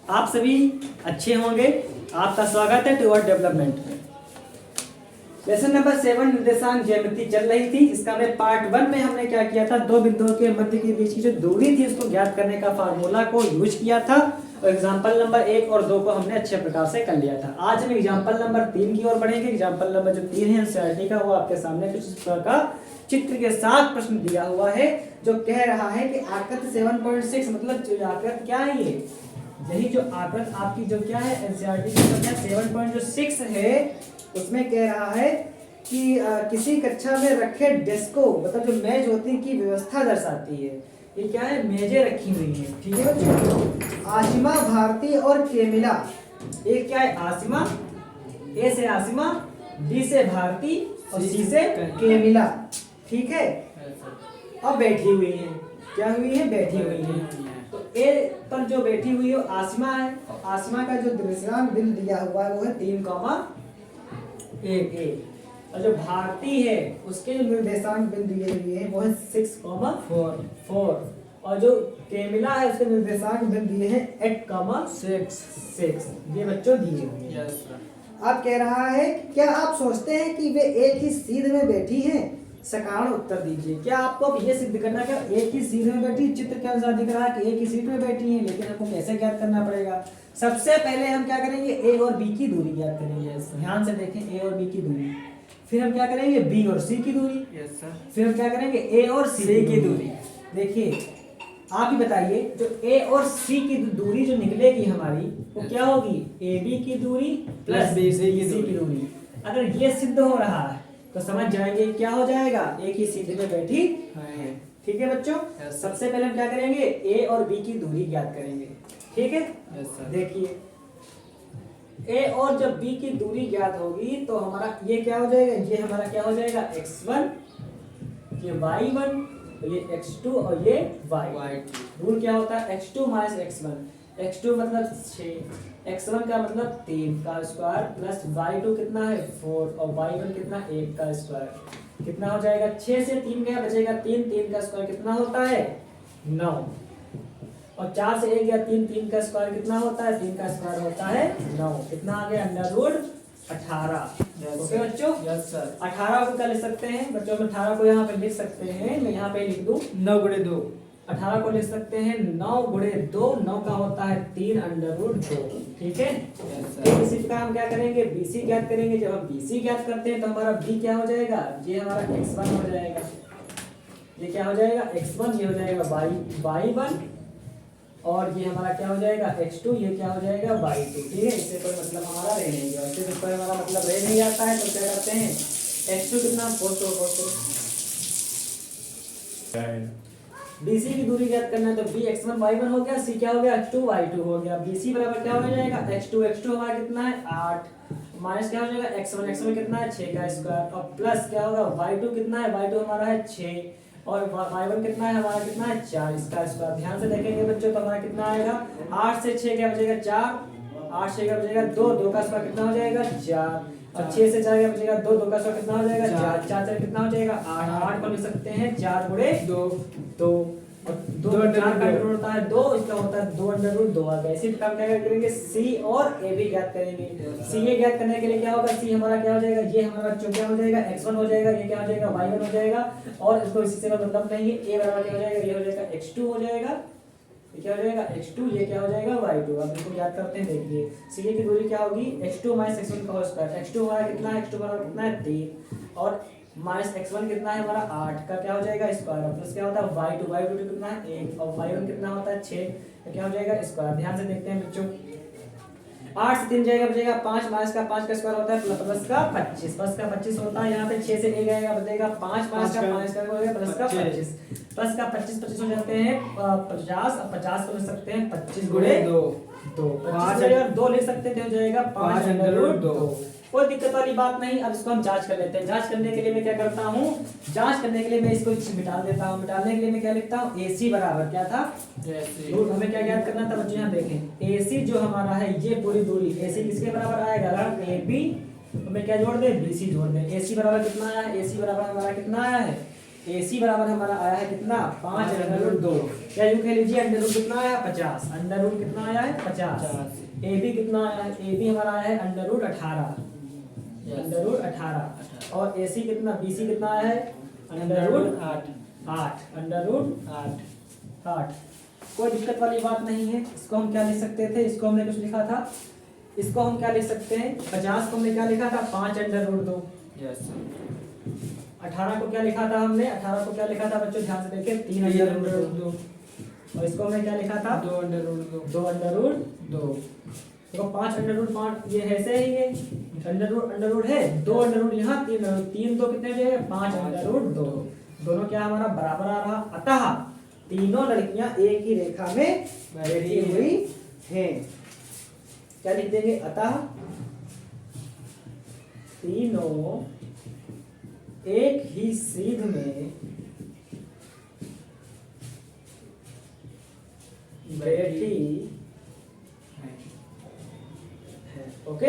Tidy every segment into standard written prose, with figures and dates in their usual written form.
आप सभी अच्छे होंगे। आपका स्वागत है टुवर्ड डेवलपमेंट में। लेसन नंबर 7 निर्देशांक ज्यामिति चल रही थी। इसका में पार्ट 1 में हमने क्या किया था, दो बिंदुओं के मध्य के बीच की जो दूरी थी उसको ज्ञात करने का फार्मूला को यूज किया था और एग्जाम्पल नंबर 1 और 2 को हमने अच्छे प्रकार से कर लिया था। आज हम एग्जाम्पल नंबर 3 की ओर बढ़ेंगे। एग्जाम्पल नंबर जो 3 है एनसीईआरटी का, वो आपके सामने कुछ इस प्रकार का चित्र के साथ प्रश्न दिया हुआ है जो कह रहा है कि आकृति 7.6 मतलब जो आकृति क्या है, ये यही जो आकृति आपकी जो क्या है एनसीईआरटी की संख्या 7.6 है, उसमें कह रहा है कि किसी कक्षा में रखे डेस्को मतलब जो मेज होती है की व्यवस्था दर्शाती है। ये क्या है, मेजें रखी हुई हैं, ठीक है बच्चों। आसिमा, भारती और केमिला, एक क्या है आसिमा, ए से आसिमा, बी से भारती और सी से केमिला, ठीक है। अब बैठी हुई है, क्या हुई है, बैठी हुई है। तो ए पर जो बैठी हुई है आसिमा है। आसिमा का जो दृश्यांक बिंदु दिया हुआ है वो है 3,1 और जो भारती है उसके जो निर्देशांक बिंदु दिए हुए हैं वो है 6,4 और जो केमिला है उसके निर्देशांक बिंदु दिए हैं 8,6 ये बच्चों दिए हुए हैं। अब कह रहा है क्या आप सोचते हैं कि वे एक ही सीध में बैठी हैं? सकारण उत्तर दीजिए। क्या आपको अब ये सिद्ध करना है कि एक ही सीध में बैठी, चित्र के अनुसार दिख रहा है कि एक ही सीध में बैठी है, लेकिन हमको कैसे ज्ञात करना पड़ेगा। सबसे पहले हम क्या करेंगे, ए और बी की दूरी ज्ञात करेंगे। ध्यान से देखें, ए और बी की दूरी। फिर हम क्या करेंगे, बी और सी की दूरी। फिर हम क्या करेंगे, ए और सी की दूरी। देखिए आप ही बताइए, जो ए और सी की दूरी जो निकलेगी हमारी वो क्या होगी, ए बी की दूरी प्लस बी सी की दूरी। अगर ये सिद्ध हो रहा है तो समझ जाएंगे क्या हो जाएगा, एक ही सीध में बैठी है। ठीक है बच्चों, सबसे पहले हम क्या करेंगे, ए और बी की दूरी ज्ञात करेंगे, ठीक है। देखिए ए और जब बी की दूरी ज्ञात होगी तो हमारा ये क्या हो जाएगा, ये हमारा क्या हो जाएगा x1, ये y1, ये x2 और ये y2। रूल क्या होता है, x2 माइनस x1। x2 मतलब 6, x1 का मतलब 3 का स्क्वायर प्लस y2 कितना है 4 और y1 कितना 1 का स्क्वायर। कितना हो जाएगा, 6 से 3 गया बचेगा 3, 3 का स्क्वायर कितना होता है 9 और 4 से 1 गया 3, 3 का स्क्वायर कितना होता है 3 का स्क्वायर होता है 9। कितना आ गया, अंडर रूट 18। ओके बच्चों, यस सर। 18 को क्या लिख सकते हैं बच्चों, 18 को यहाँ पे लिख सकते हैं, मैं यहाँ पे लिख दूं 9 गुणे 2। 18 को लिख सकते हैं 9 गुणे 2, 9 का होता है 3 अंडर रूट 2, ठीक है। इसी प्रकार हम क्या करेंगे, बीसी ज्ञात करेंगे। जब हम बीसी ज्ञात करते हैं तो हमारा बी क्या हो जाएगा, ये हमारा x1 हो जाएगा, ये क्या हो जाएगा x1, ये हो जाएगा y1 और ये हमारा क्या हो जाएगा x2, ये क्या हो जाएगा y2, ठीक है। इससे कोई मतलब हमारा रह नहीं गया, इससे कोई हमारा मतलब रह नहीं आता है तो क्या करते हैं, x2 कितना 400। BC की दूरी ज्ञात करना है तो b x1 y1 हो गया, c क्या हो गया x2 y2 हो गया। BC बराबर क्या हो जाएगा x2 हमारा कितना है 8 माइनस क्या हो जाएगा x1 कितना है 6 का स्क्वायर और प्लस क्या होगा y2 कितना है, y2 हमारा है 6 और y1 कितना है हमारा कितना है 4 इसका स्क्वायर। ध्यान से देखेंगे बच्चों तो हमारा कितना आएगा, 8 से 6 क्या बचेगा 4, 8 से क्या बचेगा 2, 2 का स्क्वायर कितना हो जाएगा 4 और 6 से 4 क्या बचेगा 2, 2 का स्क्वायर कितना हो जाएगा 4, 4 से कितना हो जाएगा 8, 8 को लिख सकते हैं 4 गुणे 2 और 2 4 का अंडर रूट होता है 2, इसका होता है 2 अंडर रूट 2 आ गया। इसी प्रकार क्या करेंगे, सी और ए भी ज्ञात करेंगे। सी ए ज्ञात करने के लिए क्या होगा, सी हमारा क्या हो जाएगा, ये हमारा बच्चों क्या हो जाएगा x1 हो जाएगा, ये क्या हो जाएगा y1 हो जाएगा और इसको इसी से मतलब नहीं है, ए बराबर क्या हो जाएगा, ये हो जाएगा x2 हो जाएगा, ये क्या हो जाएगा x2, ये क्या हो जाएगा y2। अब इसको याद करते हैं, देखिए सी ए की दूरी क्या होगी x2 माइनस x1 का होल स्क्वायर। x2 हमारा कितना है, x2 बराबर कितना है 3 और माइनस x1 कितना है हमारा 8 का क्या हो जाएगा स्क्वायर प्लस क्या होता है y2 कितना है 1 और y1 कितना होता है 6, तो क्या हो जाएगा स्क्वायर। ध्यान से देखते हैं बच्चों, 8 से 3 जाएगा बचेगा 5 माइनस का 5 का स्क्वायर होता है प्लस का 25, प्लस का 25 होता है। यहाँ पे 6 से 1 आएगा बचेगा 5 माइनस का 5 का हो गया प्लस का 25, प्लस का 25 हो जाते हैं 50 और 50 को लिख सकते हैं 25 गुणे 2, 5 और 2 लिख सकते हैं, हो जाएगा 5 अंडर रूट 2। कोई दिक्कत वाली बात नहीं। अब इसको हम जांच कर लेते हैं। जांच करने के लिए मैं क्या करता हूँ, जांच करने के लिए मैं इसको मिटा देता हूँ। मिटाने के लिए मैं क्या लिखता हूँ, AC बराबर क्या था, रूट हमें क्या ज्ञात करना था बच्चों, यहाँ देखें AC जो हमारा है ये पूरी दूरी AC किसके बराबर आएगा, अगर AB तो मैं क्या जोड़ दे BC जोड़ दे। AC बराबर कितना आया है, AC बराबर हमारा कितना आया है AC बराबर हमारा आया है कितना 5 अंडर रूट 2, या यूं कह लीजिए अंडर रूट कितना आया 50, अंडर रूट कितना आया है 50। AB कितना आया है, AB हमारा आया है अंडर रूट 18, अंडर रूट 18। और AC कितना, BC कितना आया है अंडर रूट 8, अंडर रूट 8। कोई दिक्कत वाली बात नहीं है। इसको हम क्या लिख सकते थे, इसको हमने कुछ लिखा था, इसको हम क्या लिख सकते हैं, 50 को हमने क्या लिखा था 5 अंडर रूट 2। 18 को क्या लिखा था हमने, 18 को क्या लिखा था बच्चों ध्यान से देखिए 3 अंडर रूट 2। और इसको हमने क्या लिखा था 2 अंडर रूट 2। देखो 5 अंडर रूट 5 ये ऐसे ही है, अंडर रूट है 2 अंडर रूट यहाँ 3 अंडर रूट 3 2 कितने हो जाएगा 5 अंडर रूट 2। दोनों क्या हमारा बराबर आ रहा, अतः तीनों लड़कियां एक ही रेखा में बैठी हुई हैं। क्या लिख देंगे, अतः तीनों एक ही सीध में बैठी है। ओके,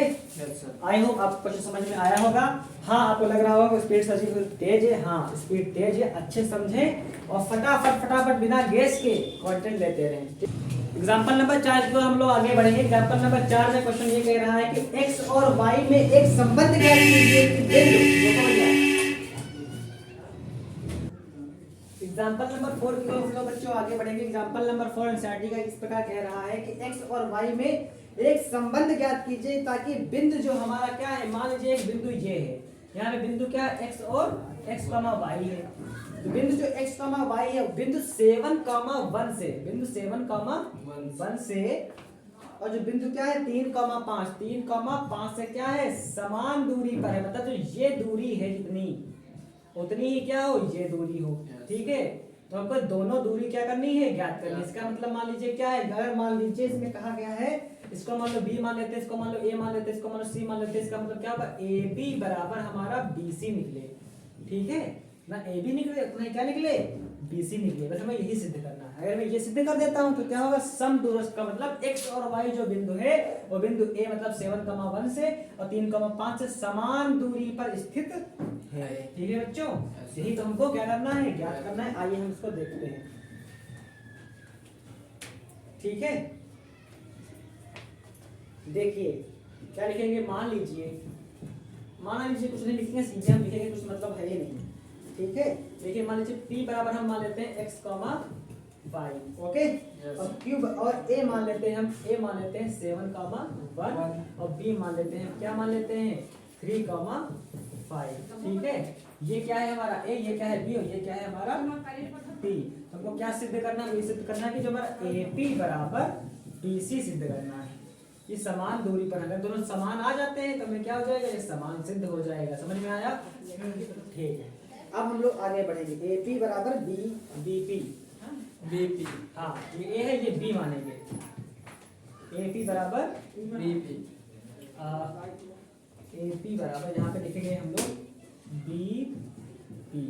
आई होप आपको कुछ समझ में आया होगा। हाँ, आपको लग रहा होगा स्पीड सर्चिंग तेज है, हाँ स्पीड तेज है, अच्छे समझें और फटाफट बिना गैस के कंटेंट लेते रहें। एग्जाम्पल नंबर 4 की ओर हम लोग आगे बढ़ेंगे। एग्जाम्पल नंबर 4 में क्वेश्चन ये कह रहा है कि x और y में एक संबंध ज्ञात कीजिए। एग्जाम्पल नंबर 4 की ओर हम लोग बच्चों आगे बढ़ेंगे। एग्जाम्पल नंबर 4 एनसीईआरटी का इस प्रकार कह रहा है कि x और y में एक संबंध ज्ञात कीजिए ताकि बिंदु जो हमारा क्या है, मान लीजिए एक बिंदु ये है, यहाँ पे बिंदु क्या है x और x, y है। तो बिंदु जो x, y है बिंदु 7, 1 से, बिंदु 7, 1 से, और जो बिंदु क्या है 3, 5 से क्या है समान दूरी पर है, मतलब जो ये दूरी है जितनी उतनी ही क्या हो ये दूरी हो। ठीक है, तो हमको दोनों दूरी क्या करनी है, ज्ञात करनी है। इसका मतलब मान लीजिए क्या है, अगर मान लीजिए इसमें कहा गया है, इसको मान लो B मान लेते हैं, इसको मान लो A मान लेते हैं, इसको मान लो C मान लेते हैं, इसका मतलब क्या होगा AB बराबर हमारा BC निकले। ठीक है ना, AB निकले उतना क्या निकले BC निकले, बस हमें यही सिद्ध करना है। अगर मैं ये सिद्ध कर देता हूं तो क्या होगा, समदूरस्थ का मतलब x और y जो बिंदु है वो बिंदु A मतलब 7, 1 से और 3, 5 से समान दूरी पर स्थित है। ठीक है बच्चों, यही तो हमको क्या करना है, ज्ञात करना है। आइए हम इसको देखते हैं। ठीक है, देखिए क्या लिखेंगे, मान लीजिए कुछ नहीं लिखेंगे, सीधे हम लिखेंगे, कुछ मतलब है ही नहीं। ठीक है, देखिए मान लीजिए P बराबर हम मान लेते हैं x, y। ओके, और Q और A मान लेते हैं हम, A मान लेते हैं 7, 1 और B मान लेते हैं, क्या मान लेते हैं 3, 5। ठीक है, ये क्या है हमारा A, ये क्या है B और ये क्या है हमारा P। हमको क्या सिद्ध करना है, ये सिद्ध करना है कि जो हमारा AP बराबर BC सिद्ध करना है। ये समान दूरी पर अगर दोनों समान आ जाते हैं तो हमें क्या हो जाएगा, ये समान सिद्ध हो जाएगा। समझ में आया? ठीक है, अब हम लोग आगे बढ़ेंगे। AP बराबर BP, हाँ ये A है, ये B मानेंगे। AP बराबर BP, AP बराबर यहाँ पे लिखेंगे हम लोग BP।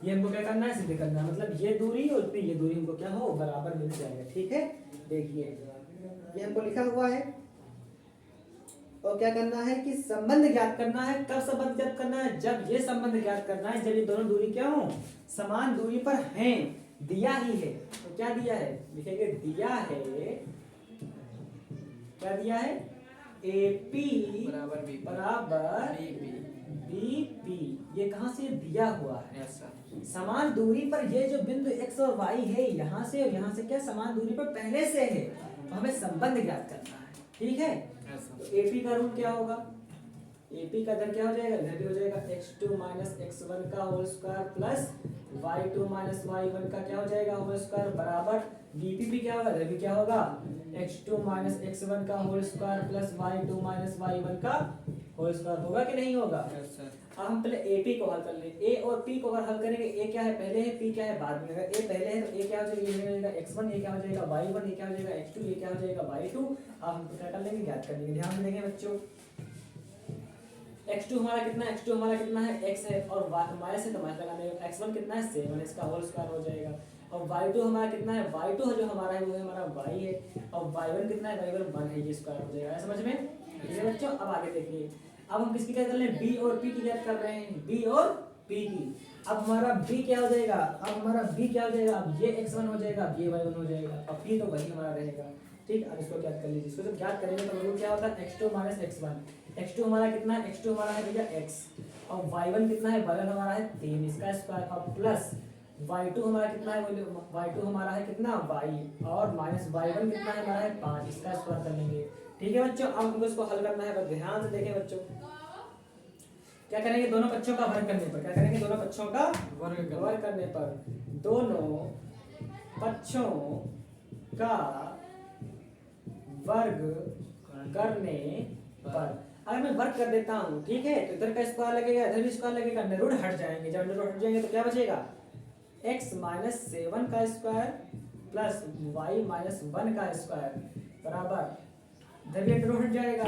ये हमको क्या करना है, सिद्ध करना है, मतलब ये दूरी और ये दूरी हमको क्या हो बराबर मिल जाएगा। ठीक है, देखिए ये हमको लिखा हुआ है और क्या करना है कि संबंध ज्ञात करना है। कब संबंध ज्ञात करना है, जब ये संबंध ज्ञात करना है जब ये दोनों दूरी क्या हो समान दूरी पर हैं, दिया ही है। तो क्या दिया है, लिखेंगे दिया है, क्या दिया है AP बराबर BP। ये कहां से दिया हुआ है, समान दूरी पर ये जो बिंदु x और y है यहाँ से और यहाँ से क्या समान दूरी पर पहले से है, तो हमें संबंध ज्ञात करना है। ठीक है, तो AP का रूट क्या होगा, AP का इधर क्या हो जाएगा, इधर हो जाएगा x2 माइनस x1 का whole square plus y2 minus y1 का क्या हो जाएगा होल स्क्वायर बराबर BP भी क्या होगा, इधर भी क्या होगा x2 माइनस x1 का whole square plus y2 minus y1 का होल स्क्वायर। होगा कि नहीं होगा? अब हम पहले AP को हल कर लेंगे। A और P को अगर हल करेंगे, A क्या है पहले है, P क्या है बाद में। अगर A पहले है तो A क्या हो जाएगा x1, A क्या हो जाएगा y1, A क्या हो जाएगा x2, A क्या हो जाएगा y2। अब हम क्या कर लेंगे, ज्ञात कर लेंगे। ध्यान देंगे बच्चों, x2 हमारा कितना है, x2 हमारा कितना है x है और y से तो माइनस लगा देंगे। x1 कितना है 7, इसका होल स्क्वायर हो जाएगा। और y2 हमारा कितना है, y2 जो हमारा है वो है हमारा y है, और y1 कितना है, y1 1 है, ये स्क्वायर हो जाएगा। समझ में? ठीक है बच्चों, अब आगे देखिए। अब हम किसकी ज्ञात कर रहे हैं, B और P की ज्ञात कर रहे हैं, B और P की। अब हमारा b क्या हो जाएगा, अब ये x1 हो जाएगा, अब ये y1 हो जाएगा, अब p तो वही हमारा रहेगा। ठीक, अब इसको ज्ञात कर लीजिए। इसको जब ज्ञात करेंगे तो रूल क्या होता है, x2 माइनस x1। x2 हमारा कितना है, x2 हमारा है भैया x, और y1 कितना है, y1 हमारा है 3, इसका स्क्वायर, और प्लस y2 हमारा कितना है, y2 हमारा है कितना y, और माइनस y1 कितना है हमारा है 5, इसका स्क्वायर कर लेंगे। ठीक है बच्चों, अब हमको इसको हल करना है, बस ध्यान से देखें बच्चों। क्या करेंगे, दोनों पक्षों का वर्ग करने पर, क्या करेंगे, दोनों पक्षों का वर्ग करने पर, दोनों पक्षों का वर्ग करने पर, अगर मैं वर्ग कर देता हूँ, ठीक है, तो इधर का स्क्वायर लगेगा, इधर भी स्क्वायर लगेगा, अंडर रूट हट जाएंगे, जब अंडर रूट हट जाएंगे तो क्या बचेगा, x माइनस 7 का स्क्वायर प्लस y माइनस 1 का स्क्वायर बराबर, इधर भी अंडर रूट हट जाएगा,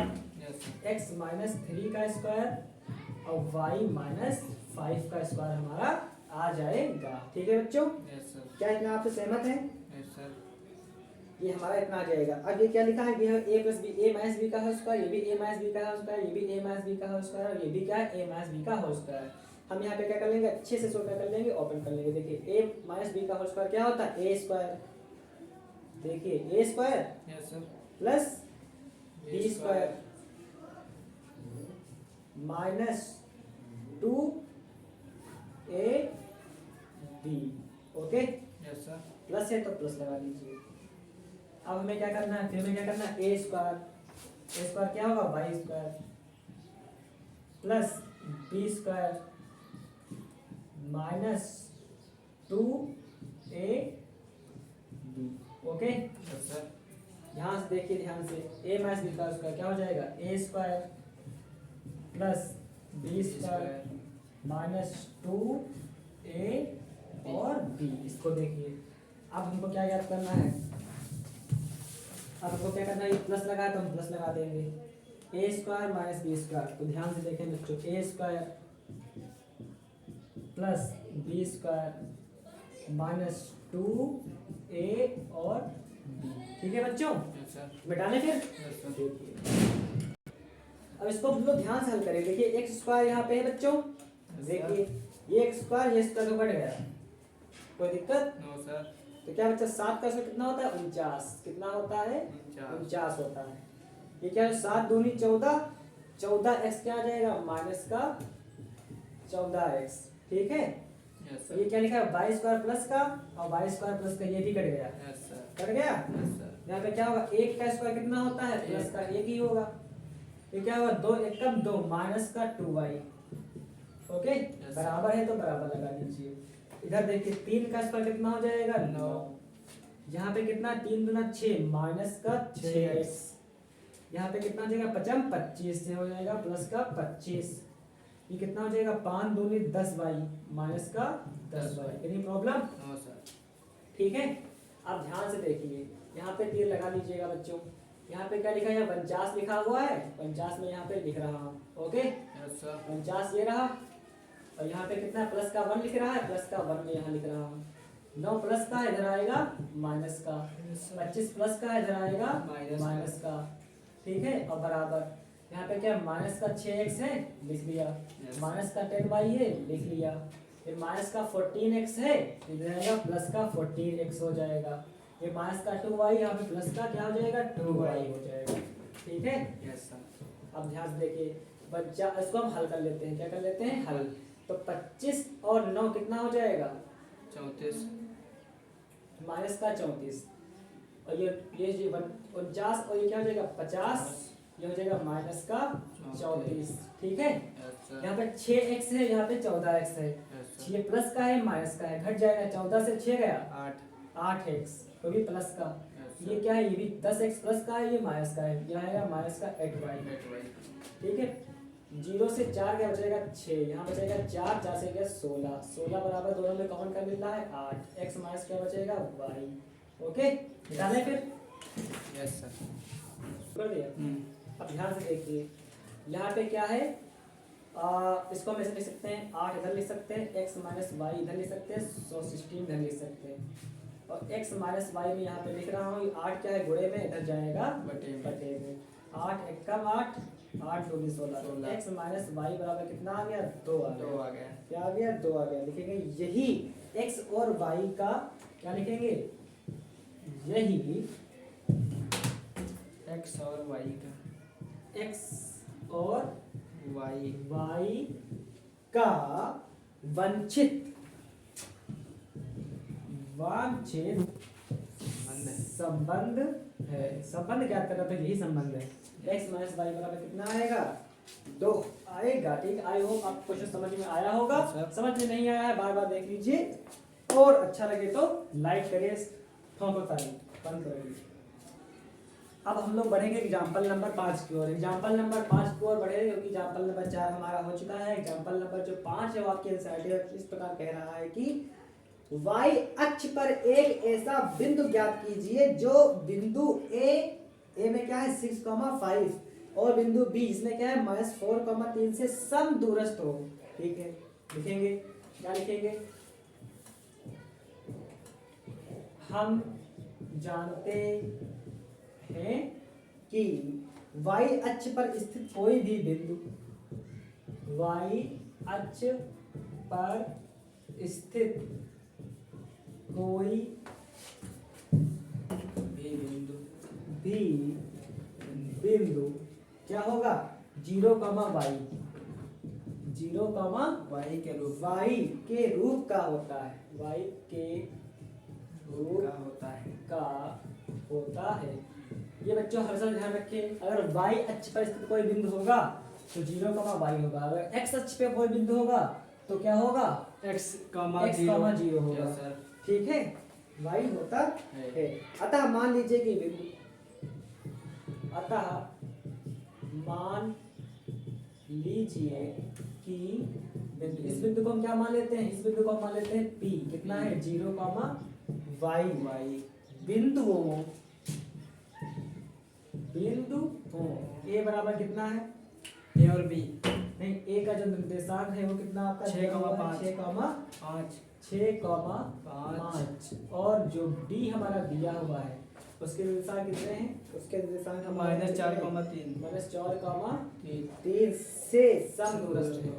x माइनस 3 का स्क्वायर और y माइनस 5 का स्क्वायर हमारा आ जाएगा। ठीक है बच्चों, क्या इतना आपसे सहमत है? ये हमारा इतना आ जाएगा। अब ये क्या लिखा है, ये a plus B, a minus B का होल स्क्वायर, ये भी a माइनस बी का होल स्क्वायर, ये भी a माइनस बी का होल स्क्वायर, और ये भी क्या है, a माइनस बी का होल स्क्वायर। हम यहाँ पे क्या कर लेंगे, अच्छे से सोल्व कर लेंगे, ओपन कर लेंगे। देखिए a माइनस बी का होल स्क्वायर क्या होता है, a स्क्वायर, देखिए a square plus b square minus 2ab, okay, plus है तो प्लस लगा लीजिए। अब हमें क्या करना है, फिर हमें क्या करना है, ए स्क्वायर क्या होगा, Y square plus B square minus 2ab, okay. यहाँ से देखिए ध्यान से, a माइनस बी का स्क्वायर क्या हो जाएगा, A square plus B square minus 2a और b, इसको देखिए। अब हमको क्या याद करना है, अब हमको क्या करना है, ये प्लस लगा तो हम प्लस लगा देंगे, A square minus B square, तो ध्यान से देखें बच्चों, A square plus B square minus 2a और b। ठीक है बच्चों, मिटाने फिर देखिए। अब इसको हम लोग ध्यान से हल करें। देखिए एक्स स्क्वायर यहाँ पे है बच्चों, देखिए ये एक्स स्क्वायर, ये स्क्वायर तो बढ़ गया, कोई दिक्कत? No sir. तो क्या बच्चा 7 का स्क्वायर कितना होता है, 49, कितना होता है, 49 होता है। ये क्या है, 7 दूनी 14, 14x क्या आ जाएगा, माइनस का 14x। ठीक है, ये क्या लिखा है, वाई स्क्वायर प्लस का, और वाई स्क्वायर प्लस का ये भी कट गया, कट गया। यहाँ पे क्या होगा, 1 का स्क्वायर कितना होता है, प्लस का 1 ही होगा। ये क्या होगा, 2 एकम 2 माइनस का 2y, ओके, बराबर है तो बराबर लगा लीजिए। इधर देखिए 3 का स्क्वायर कितना हो जाएगा, 9, यहाँ पे कितना, 3 दूना 6 माइनस का 6x, यहाँ पे कितना हो जाएगा, 5 25 से हो जाएगा प्लस का 25, ये कितना हो जाएगा, 5 दूनी 10y माइनस का 10y। Any problem? No sir. ठीक है, अब ध्यान से देखिए, यहाँ पे तीर लगा लीजिएगा बच्चों। यहाँ पे क्या लिखा है, 49 लिखा हुआ है, 50 में यहाँ पे लिख रहा हूँ, ओके। 50 ये रहा, और यहाँ पे कितना प्लस का 1 लिख रहा है, प्लस का 1 में यहाँ लिख रहा हूँ। 9 प्लस का इधर आएगा माइनस का, 25 प्लस का इधर आएगा माइनस का। ठीक है, और बराबर यहाँ पे क्या माइनस का 6x है, लिख लिया, माइनस का 10y है, लिख लिया, फिर माइनस का 14x है, इधर आएगा प्लस का 14x हो जाएगा, ये माइनस का 2y, यहाँ पे प्लस का क्या हो जाएगा, 2y हो जाएगा। ठीक है, यस सर। अब ध्यान से देखिए बच्चा, इसको हम हल कर लेते हैं, क्या कर लेते हैं, हल। तो 25 और 9 कितना हो जाएगा, 34 माइनस का 34, और ये 49, और ये क्या हो जाएगा 50, ये हो जाएगा माइनस का 34। ठीक है, यहाँ पे 6x है, यहाँ पे 14x है, ये प्लस का है माइनस का है, घट जाएगा, 14 से 6 गया 8x, तो भी प्लस का, ये क्या है, ये भी 10x प्लस का है, ये माइनस का है, यह आएगा माइनस का 8y। ठीक है, 0 से 4 क्या बचेगा, 6, यहाँ बचेगा 4, 4 से क्या 16, 16 बराबर दोनों में कॉमन कर मिल रहा है 8, x माइनस क्या बचेगा y, ओके। निकालें फिर, यस सर। कर दिया। अब ध्यान से देखिए, यहाँ पे क्या है, इसको हम ऐसे लिख सकते हैं, 8 इधर लिख सकते हैं, x माइनस वाई इधर लिख सकते हैं, 16 इधर लिख सकते हैं, और x माइनस वाई में यहाँ पे लिख रहा हूँ, 8 क्या है गुणे में, इधर जाएगा बटे में, 8 एकम 8, 8 2 16, 16। x माइनस वाई बराबर कितना आ गया? 2 आ दो गया। आ गया। क्या आ गया? 2 आ गया। लिखेंगे यही x और y का, क्या लिखेंगे? यही एक्स और वाई का, x और वाई y का वांछित संबंध है। संबंध है। संबंध क्या करना था? यही संबंध है। x माइनस वाई बराबर कितना आएगा? 2 आएगा। ठीक, आई होप आपको क्वेश्चन समझ में आया होगा। सर। समझ में नहीं आया है बार बार देख लीजिए, और अच्छा लगे तो लाइक करिए, ठोको ताली, बंद करिए। अब हम लोग बढ़ेंगे एग्जाम्पल नंबर 5 की ओर। एग्जाम्पल नंबर 5 की ओर बढ़ेंगे क्योंकि एग्जाम्पल नंबर 4 हमारा हो चुका है। एग्जाम्पल नंबर जो 5 है वो आपके एनसीईआरटी इस प्रकार कह रहा है कि y अक्ष पर एक ऐसा बिंदु ज्ञात कीजिए जो बिंदु ए में क्या है 6,5 और बिंदु बी इसमें क्या है -4,3 से समदूरस्थ हो। ठीक है, लिखेंगे क्या लिखेंगे? हम जानते हैं कि y अक्ष पर स्थित कोई भी बिंदु, y अक्ष पर स्थित कोई भी बिंदु क्या होगा? 0, y 0, वाई के रूप y के रूप का होता है। y के रूप का होता है। का होता है। ये बच्चों हमेशा ध्यान रखें, अगर y अक्ष पर स्थित कोई बिंदु होगा तो 0, y होगा। अगर x अक्ष पे कोई बिंदु होगा तो क्या होगा? एक्स x, 0 होगा। Yes sir. ठीक है, y होता है। अतः मान लीजिए कि बिंदु, अतः मान लीजिए कि बिंदु, इस बिंदु को हम क्या मान लेते हैं? इस बिंदु को हम मान लेते हैं P। कितना है? 0, y वाई बिंदुओं a बराबर कितना है? ए और बी नहीं, a का जो निर्देशांक है वो कितना आपका? 6,5 6,5 5 और जो d हमारा दिया हुआ है उसके निर्देशांक कितने हैं? उसके निर्देशांक हमारे -4,3 -4,3 से समदूरस्थ है।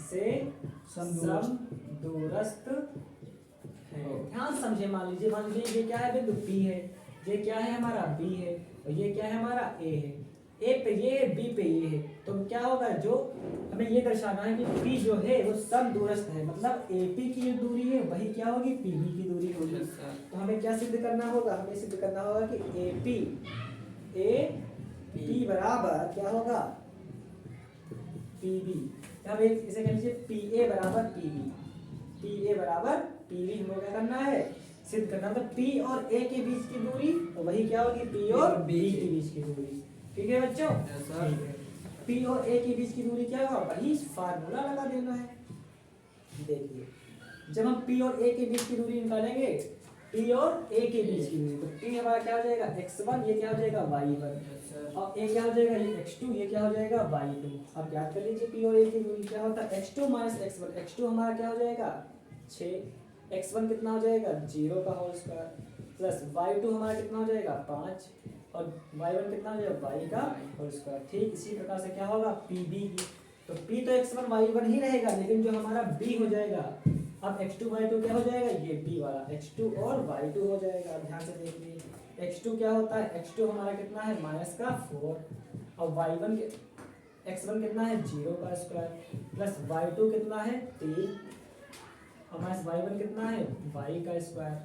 से समदूरस्थ है। ध्यान समझे। मान लीजिए ये क्या है? बिंदु P है, ये क्या है हमारा? B है, और ये क्या है हमारा? A है। A पे ये है, B पे ये है, तो क्या होगा? जो हमें ये दर्शाना है कि P जो है वो समदूरस्थ है, मतलब AP की जो दूरी है वही क्या होगी? PB की दूरी होगी। Yes sir. तो हमें क्या सिद्ध करना होगा? हमें सिद्ध करना होगा कि AP बराबर क्या होगा? PB। हम एक इसे कह लीजिए PA बराबर PB। PA बराबर PB हमें क्या करना है? सिद्ध करना। मतलब P और A के बीच की दूरी तो वही क्या होगी? P और B के बीच की दूरी। ठीक है बच्चों? Yes sir. P और A के बीच की दूरी क्या होगा? वही फार्मूला लगा देना है। देखिए, जब हम P और A के बीच की दूरी निकालेंगे, P और A के बीच की दूरी, तो P हमारा क्या हो जाएगा? x1, ये क्या हो जाएगा? y1, और A क्या हो जाएगा? ये x2, ये क्या हो जाएगा? y2। अब याद कर लीजिए P और A की दूरी क्या होता है? x2 minus x1। x2 हमारा क्या हो जाएगा? 6, x1 कितना हो जाएगा? 0 का होल स्क्वायर, प्लस y2 हमारा कितना हो जाएगा? 5, और y1 कितना हो जाएगा? y का होल स्क्वायर। ठीक इसी प्रकार से क्या होगा? PB की, तो P तो x1 y1 ही रहेगा, लेकिन जो हमारा B हो जाएगा, अब x2 y2 क्या हो जाएगा? ये B वाला x2 और y2 हो जाएगा। अब ध्यान से देखिए x2 क्या होता है? x2 हमारा कितना है? -4, और y1 के x1 कितना है? 0 का स्क्वायर, प्लस y2 कितना है? 3, और माइनस y1 कितना है? y का स्क्वायर।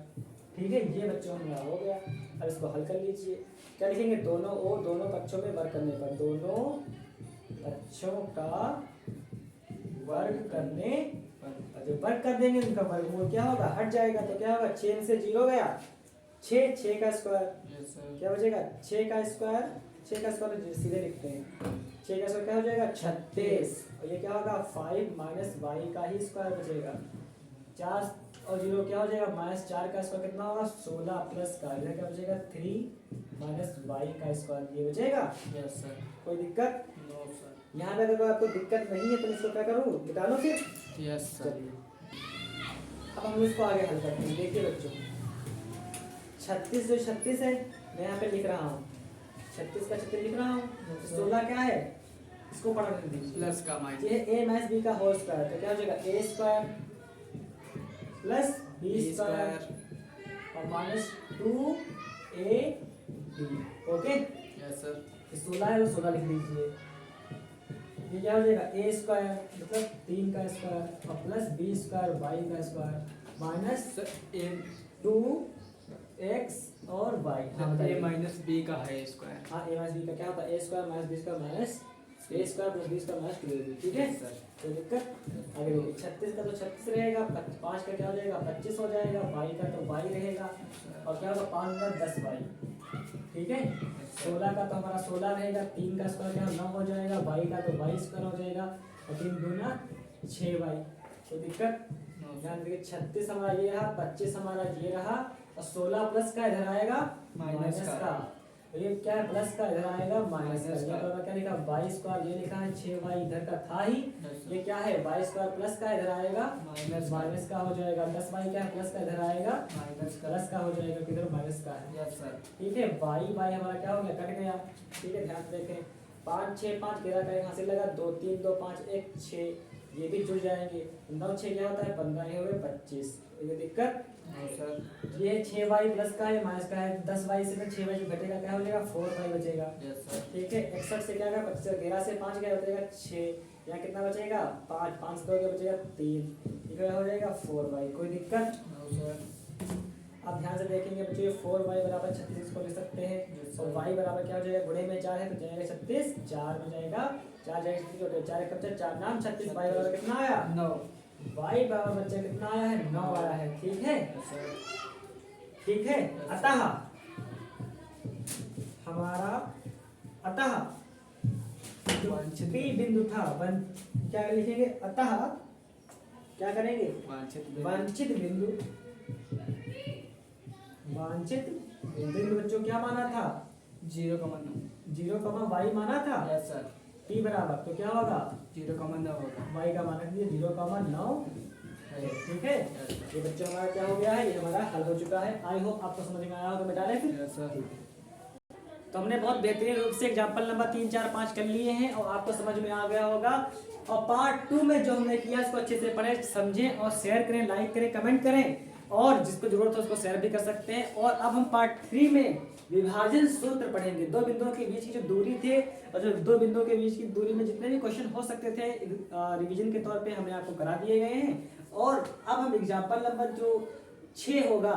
ठीक है, ये बच्चों हमारा हो गया। अब इसको हल कर लीजिए। क्या लिखेंगे? दोनों पक्षों में वर्ग करने पर, दोनों पक्षों का वर्ग करने पर, जब वर्ग कर देंगे उनका वर्गमूल क्या होगा? हट जाएगा, तो क्या होगा? 6 से 0 गया, 6 का स्क्वायर, यस सर। क्या बचेगा? 6 का स्क्वायर, 6 का स्क्वायर सीधे लिखते हैं, 6 का स्क्वायर क्या हो जाएगा? 36, और ये क्या होगा? 5 माइनस y का ही स्क्वायर बचेगा। 4 और 0 क्या हो जाएगा? -4 का स्क्वायर कितना होगा? 16, प्लस का इधर क्या बचेगा? 3 माइनस y का स्क्वायर, ये बचेगा। Yes sir. कोई दिक्कत? No sir. यहाँ पे अगर आपको दिक्कत नहीं है तो इसको क्या करूँ? निकालो फिर। Yes sir. चलिए अब हम इसको आगे हल करते हैं। देखिए बच्चों, 36 जो 36 है मैं यहाँ पे लिख रहा हूँ, 36 का 36 लिख रहा हूँ। 16 क्या है, इसको पढ़ कर दीजिए। प्लस का माइनस। ये a माइनस b का होल स्क्वायर, तो क्या हो जाएगा a square plus b square और minus 2ab। Okay, yes sir. 16 है तो 16 लिख लीजिए। ये क्या हो जाएगा a स्क्वायर मतलब 3 का स्क्वायर और प्लस b स्क्वायर y का स्क्वायर माइनस ए 2x और y। हाँ ए बताइए। माइनस बी का है स्क्वायर। हाँ a माइनस b का क्या होता है, a square minus b square minus a square plus b square minus 2ab। ठीक है सर। कोई दिक्कत? आगे देखिए 36 का तो 36 रहेगा, 5 का क्या हो जाएगा 25 हो जाएगा, y का तो y रहेगा और क्या होगा 5 का 10y। ठीक है 16 का तो हमारा 16 रहेगा, 3 का स्क्वायर क्या 9 हो जाएगा, y का तो y स्क्वायर हो जाएगा और 3 दूना 6y। कोई दिक्कत? ध्यान देखिए 36 हमारा ये रहा, 25 हमारा ये रहा और 16 प्लस का इधर आएगा माइनस का। तो ये क्या है प्लस का इधर आएगा माइनस का। तो क्या लिखा y स्क्वायर, ये लिखा है 6y इधर का था ही, ये क्या है y स्क्वायर प्लस का इधर आएगा माइनस का हो जाएगा, 10y क्या है प्लस का इधर आएगा माइनस का। प्लस का हो जाएगा, किधर माइनस का है। Yes sir. ठीक है y हमारा क्या हो गया कट गया। ठीक है ध्यान से देखें 5 6 5 13 का यहाँ से लगा 2 3 2 5 1 6, ये भी जुड़ जाएंगे। 9 6 क्या होता है 15, ये हो गए 25। ये दिक्कत? No sir. ये 6y प्लस का है माइनस का है, 10y से 6y जो घटेगा क्या हो जाएगा 4y बचेगा। Yes sir. ठीक है 61 से क्या होगा 25, 13 से 5 क्या बचेगा 6, यहाँ कितना बचेगा 5, 5 से 2 क्या बचेगा 3, ये क्या हो जाएगा 4y। कोई दिक्कत? No sir. आप ध्यान से देखेंगे बच्चों, 4y बराबर 36 को लिख सकते हैं और y बराबर क्या हो जाएगा, गुणे में 4 है तो जाएगा 36, 4 में जाएगा 4 जाएगा 36, 4 कब से 4 नाम 36, y बराबर कितना आया 9। y बराबर बच्चे कितना आया है 9 आया है। ठीक है ठीक है। अतः हमारा जो वांछित P बिंदु था क्या लिखेंगे, अतः क्या करेंगे वांछित बिंदु बच्चों क्या माना था 0,9। 0, y माना था यस सर। P बराबर, तो क्या होगा 0,9 होगा। y का मान रख दीजिए 0,9। ठीक है ये बच्चों हमारा क्या हो गया है, ये हमारा हल हो चुका है। आई होप आपको समझ में आया होगा। मैं डाले फिर यस सर। तो हमने बहुत बेहतरीन रूप से एग्जाम्पल नंबर 3 4 5 कर लिए हैं और आपको समझ में आ गया होगा। और पार्ट 2 में जो हमने किया इसको अच्छे से पढ़ें, समझें और शेयर करें, लाइक करें, कमेंट करें और जिसको जरूरत हो उसको शेयर भी कर सकते हैं। और अब हम पार्ट 3 में विभाजन सूत्र पढ़ेंगे। दो बिंदुओं के बीच की जो दूरी थे और जो दो बिंदुओं के बीच की दूरी में जितने भी क्वेश्चन हो सकते थे रिवीजन के तौर पे हमने आपको करा दिए गए हैं। और अब हम एग्जाम्पल नंबर जो 6 होगा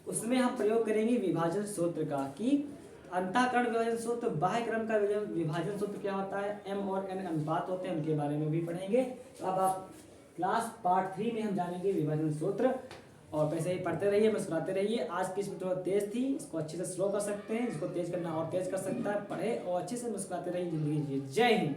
उसमें हम प्रयोग करेंगे विभाजन सूत्र का, कि अंतःकरण विभाजन सूत्र, बाह्य क्रम का विभाजन सूत्र क्या होता है, m और n अनुपात होते हैं, उनके बारे में भी पढ़ेंगे। तो अब आप क्लास पार्ट 3 में हम जानेंगे विभाजन सूत्र। और वैसे ही पढ़ते रहिए, मुस्कुराते रहिए। आज की स्पीड थोड़ा तेज थी, इसको अच्छे से स्लो कर सकते हैं, इसको तेज करना और तेज कर सकता है। पढ़े और अच्छे से मुस्कुराते रहिए, जिंदगी जिए। जय हिंद।